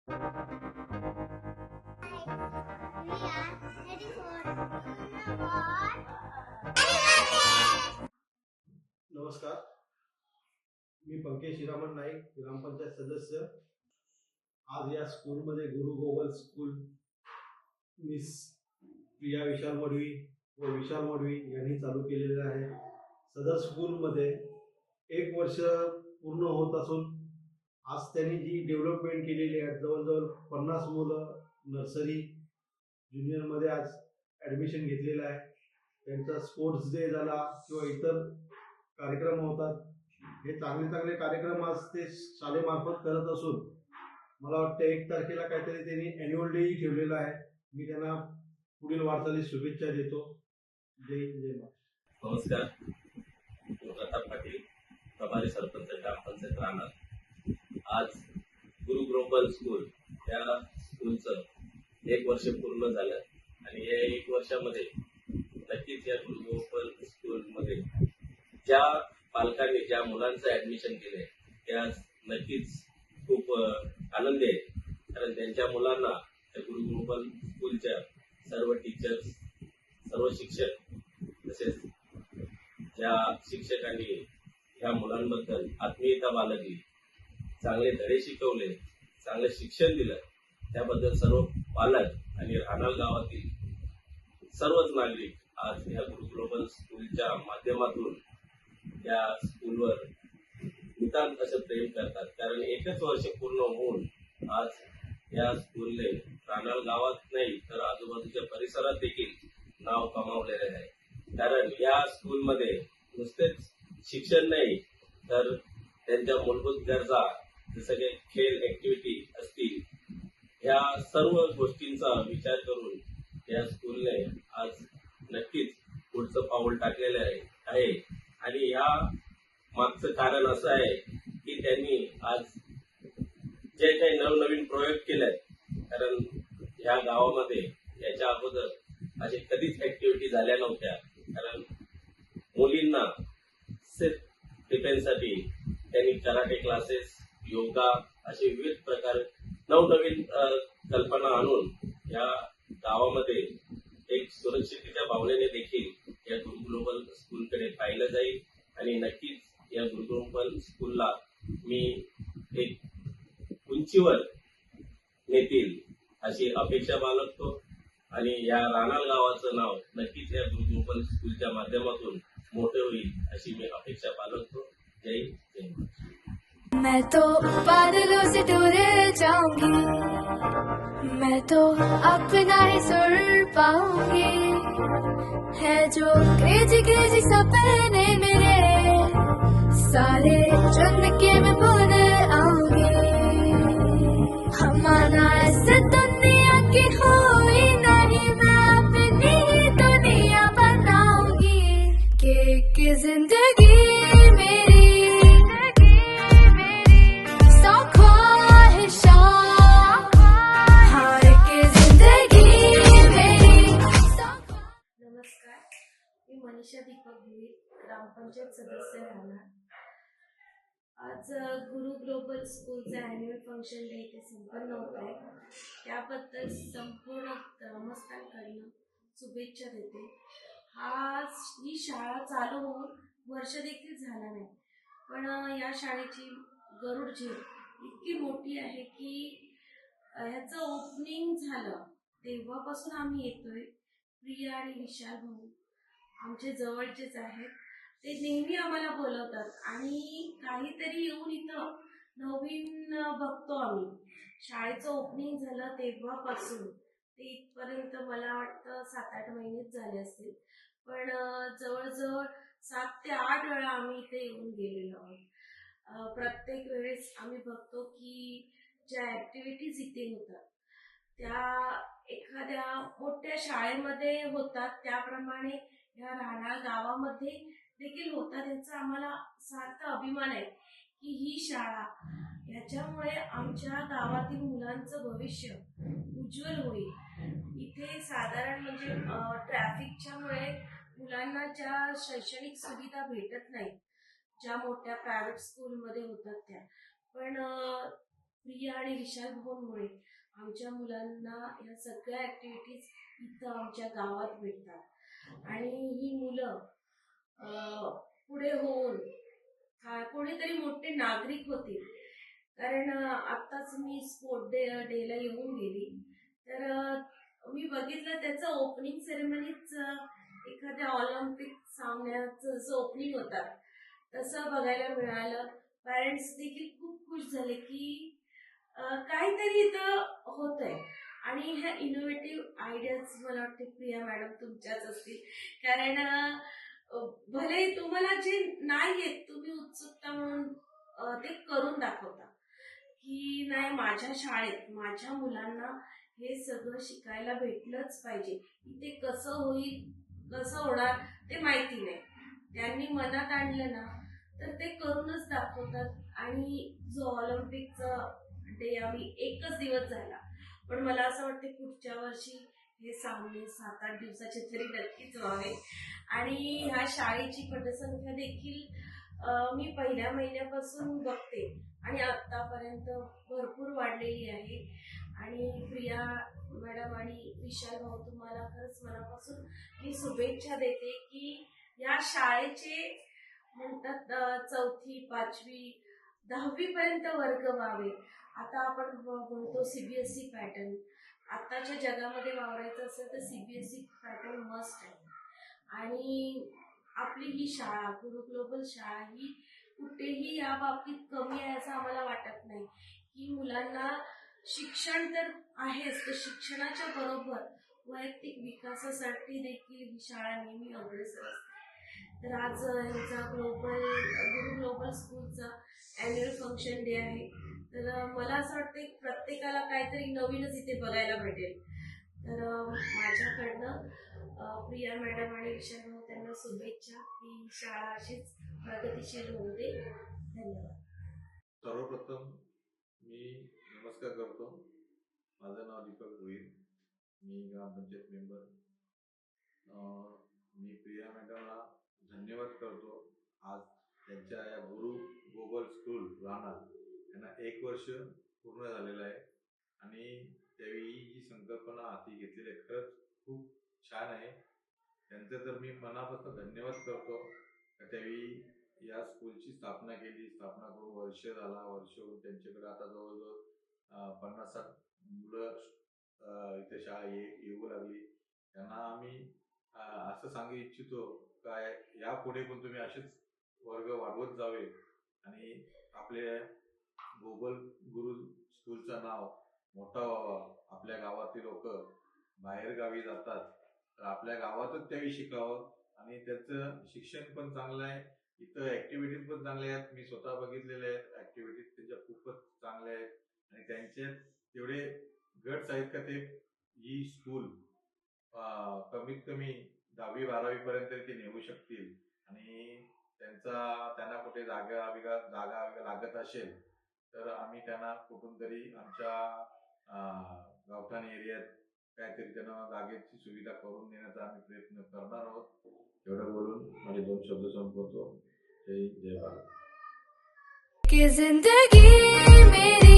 नमस्कार, मी पंकज शिरामण नाईक, ग्रामपंचायत सदस्य. आज या स्कूलमध्ये गुरु गोगल स्कूल मिस प्रिया विशाल मडवी व विशाल मडवी यांनी चालू केलेले आहे. सदर स्कूलमध्ये 1 वर्ष पूर्ण होत असून आज त्यांनी जी डेव्हलपमेंट केलेली आहे, जवळजवळ 50 मुलं नर्सरी ज्युनियरमध्ये आज ॲडमिशन घेतलेलं आहे. त्यांचा स्पोर्ट्स डे झाला किंवा इतर कार्यक्रम होतात. हे चांगले चांगले कार्यक्रम आज ते शाळेमार्फत करत असून मला वाटतं 1 तारखेला काहीतरी त्यांनी ॲन्युअल डे ठेवलेला आहे. मी त्यांना पुढील वाटचालीस शुभेच्छा देतो. जय हिंद, जय महाराष्ट्र. नमस्कार, प्रताप पाटील, प्रभारी सरपंच ग्रामपंचायत राहणार. आज गुरु ग्लोबल स्कूल या स्कूलचं 1 वर्ष पूर्ण झालं आणि या 1 वर्षामध्ये नक्कीच या गुरु ग्लोबल स्कूलमध्ये ज्या पालकांनी ज्या मुलांचं ऍडमिशन केलंय त्या नक्कीच खूप आनंदी आहे. कारण त्यांच्या मुलांना त्या गुरु ग्लोबल स्कूलच्या सर्व टीचर्स, सर्व शिक्षक तसेच ज्या शिक्षकांनी ह्या मुलांबद्दल आत्मीयता बाळगली, चांगले धडे शिकवले, चांगले शिक्षण दिलं, त्याबद्दल सर्व पालक आणि राहणार गावातील सर्वच नागरिक आज या गुरु ग्लोबल स्कूलच्या माध्यमातून या स्कूलवर नितांत असं प्रेम करतात. कारण 1च वर्ष पूर्ण होऊन आज या स्कूलने राहणार गावात नाही तर आजूबाजूच्या परिसरात देखील नाव कमावलेले आहे. कारण या स्कूलमध्ये नुसतेच शिक्षण नाही तर त्यांच्या मूलभूत गरजा जसं काही खेळ ऍक्टिव्हिटी असतील, ह्या सर्व गोष्टींचा विचार करून या स्कूलने आज नक्कीच पुढचं पाऊल टाकलेलं आहे. आणि या मागचं कारण असं आहे की त्यांनी आज जे काही नवनवीन प्रयोग केलेत, कारण ह्या गावामध्ये याच्या अगोदर असे कधीच ऍक्टिव्हिटी झाल्या नव्हत्या. कारण मुलींना सेल्फ डिफेन्ससाठी त्यांनी कराटे क्लासेस, योगा असे विविध प्रकार नवनवीन कल्पना आणून या गावामध्ये एक सुरक्षिततेच्या भावनेने देखील या गुरु ग्लोबल स्कूलकडे पाहिलं जाईल. आणि नक्कीच या गुरु ग्लोबल स्कूलला मी एक उंचीवर नेतील अशी अपेक्षा बाळगतो आणि या राहणार गावाचं नाव नक्कीच या गुरु ग्लोबल स्कूलच्या माध्यमातून मोठे होईल अशी मी अपेक्षा बाळगतो. जय हिंद. मैं तो बादलों से टूरे जाऊंगी, मैं तो अपना ही सुर पाऊंगी, है जो क्रेजी क्रेजी सपने मेरे सारे चुन के मैं भूल आऊंगी. हमारा ऐसे दुनिया की हुई नहीं, मैं अपनी दुनिया बनाऊंगी कि जिंदगी मेरी मनीषा दीपक भुई, ग्रामपंचायत सदस्य राहणार. आज गुरु ग्लोबल स्कूलचं ॲन्युअल फंक्शन डे इथे संपन्न होत आहे. त्याबद्दल संपूर्ण ग्रामस्थांकडनं शुभेच्छा देते. ही शाळा चालू होऊन वर्ष देखील झाला नाही, पण या शाळेची गरुड झेप इतकी मोठी आहे की ह्याचं ओपनिंग झालं तेव्हापासून आम्ही येतोय. प्रिया आणि विशाल भाऊ आमचे जवळचेच आहेत, ते नेहमी आम्हाला बोलवतात आणि काहीतरी येऊन इथं नवीन बघतो आम्ही. शाळेचं ओपनिंग झालं तेव्हापासून ते इथपर्यंत मला वाटतं 7-8 महिनेच झाले असतील, पण जवळजवळ 7 ते 8 वेळा आम्ही इथे येऊन गेलेलो आहोत. प्रत्येक वेळेस आम्ही बघतो की ज्या ॲक्टिव्हिटीज इथे होतात त्या एखाद्या मोठ्या शाळेमध्ये होतात त्याप्रमाणे या राहणार गावामध्ये देखील होतात. याचा आम्हाला सार्थ अभिमान आहे की ही शाळा याच्यामुळे आमच्या गावातील मुलांचं भविष्य उज्ज्वल होईल. इथे साधारण म्हणजे ट्रॅफिकच्यामुळे मुलांना ज्या शैक्षणिक सुविधा भेटत नाहीत ज्या मोठ्या प्रायव्हेट स्कूलमध्ये होतात त्या, पण प्रिया आणि विशाल भाऊंमुळे आमच्या मुलांना ह्या सगळ्या ॲक्टिव्हिटीज इथं आमच्या गावात भेटतात आणि ही मुलं पुढे होऊन कोणीतरी मोठे नागरिक होतील. कारण आत्ताच मी स्पोर्ट डेला येऊन गेली तर मी बघितलं त्याचं ओपनिंग सेरेमनीच एखाद्या ऑलिम्पिक सामन्याचं जसं ओपनिंग होतात तसं बघायला मिळालं. पॅरेंट्स देखील खूप खुश झाले की काहीतरी इथं होतंय आणि ह्या इनोव्हेटिव्ह आयडियाज मला वाटते प्रिया मॅडम तुमच्याच असतील. कारण भले तुम्हाला जे नाही येत तुम्ही उत्सुकता म्हणून ते करून दाखवता की नाही माझ्या शाळेत माझ्या मुलांना हे सगळं शिकायला भेटलंच पाहिजे. इथे कसं होईल कसं होणार ते माहिती नाही, त्यांनी मनात आणलं ना तर ते करूनच दाखवतात. आणि जो ऑलिम्पिकचा डे आम्ही एकच दिवस झाला पण मला असं वाटतं पुढच्या वर्षी हे सामने 7-8 दिवसाचे तरी नक्कीच व्हावे. आणि ह्या शाळेची पटसंख्या देखील मी पहिल्या महिन्यापासून बघते आणि आतापर्यंत भरपूर वाढलेली आहे. आणि प्रिया मॅडम आणि विशाल भाऊ तुम्हाला खरंच मनापासून मी शुभेच्छा देते की या शाळेचे म्हणतात 4थी 5वी 10वी पर्यंत वर्ग व्हावे. आता आपण म्हणतो CBSE पॅटर्न, आताच्या जगामध्ये वावरायचं असेल तर CBSE पॅटर्न मस्ट आहे. आणि आपली ही शाळा गुरु ग्लोबल शाळा ही कुठेही या बाबतीत कमी आहे असं आम्हाला वाटत नाही. की मुलांना शिक्षण तर आहेच तर शिक्षणाच्या बरोबर वैयक्तिक विकासासाठी देखील ही शाळा नेहमी अग्रेसर असते. तर आज ह्यांचा गुरु ग्लोबल स्कूलचा ॲन्युअल फंक्शन डे आहे. तर मला असं वाटतं की प्रत्येकाला काहीतरी नवीनच इथे बघायला भेटेल. तर माझ्याकडनं प्रिया मॅडम आणि विशाल भाऊ त्यांना शुभेच्छा की शाळा अशीच प्रगतिशील होऊ दे. धन्यवाद. सर्वप्रथम मी नमस्कार करतो. माझं नाव दीपक भोईर, मी ग्रामपंचायत मेंबर. मी प्रिया मॅडमला धन्यवाद करतो. आज त्यांच्या या गुरु ग्लोबल स्कूल राहणार यांना 1 वर्ष पूर्ण झालेलं आहे आणि त्यावेळी ही संकल्पना हाती घेतलेली आहे. खरंच खूप छान आहे. त्यांचं तर मी मनापासून धन्यवाद करतो. त्यावेळी या स्कूलची स्थापना केली. स्थापना करून वर्ष होऊन त्यांच्याकडे आता जवळजवळ 50-60 मुलं इथे शाळा येऊ लागली. त्यांना आम्ही असं सांगू इच्छितो काय यापुढे पण तुम्ही असेच वर्ग वाढवत जावे आणि आपल्या ग्लोबल गुरु स्कूलचं नाव मोठा व्हावा. आपल्या गावातील लोक बाहेर गावी जातात तर आपल्या गावातच त्यावेळी शिकावं आणि त्याचं शिक्षण पण चांगलं आहे. इथं ॲक्टिव्हिटीज पण चांगल्या आहेत. मी स्वतः बघितलेल्या आहेत. ॲक्टिव्हिटीज त्यांच्या खूपच चांगल्या आहेत आणि त्यांचे तेवढे गट्स आहेत का ते ही स्कूल कमीत कमी 10वी-12वी पर्यंत ते नेऊ शकतील. आणि त्यांना कुठे जागा लागत असेल तर आम्ही त्यांना कुठून तरी आमच्या गावठाण एरियात काहीतरी त्यांना जागेची सुविधा करून देण्याचा आम्ही प्रयत्न करणार आहोत. एवढं बोलून माझे 2 शब्द संपवतो. जय भारत. कि जिंदगी मेरी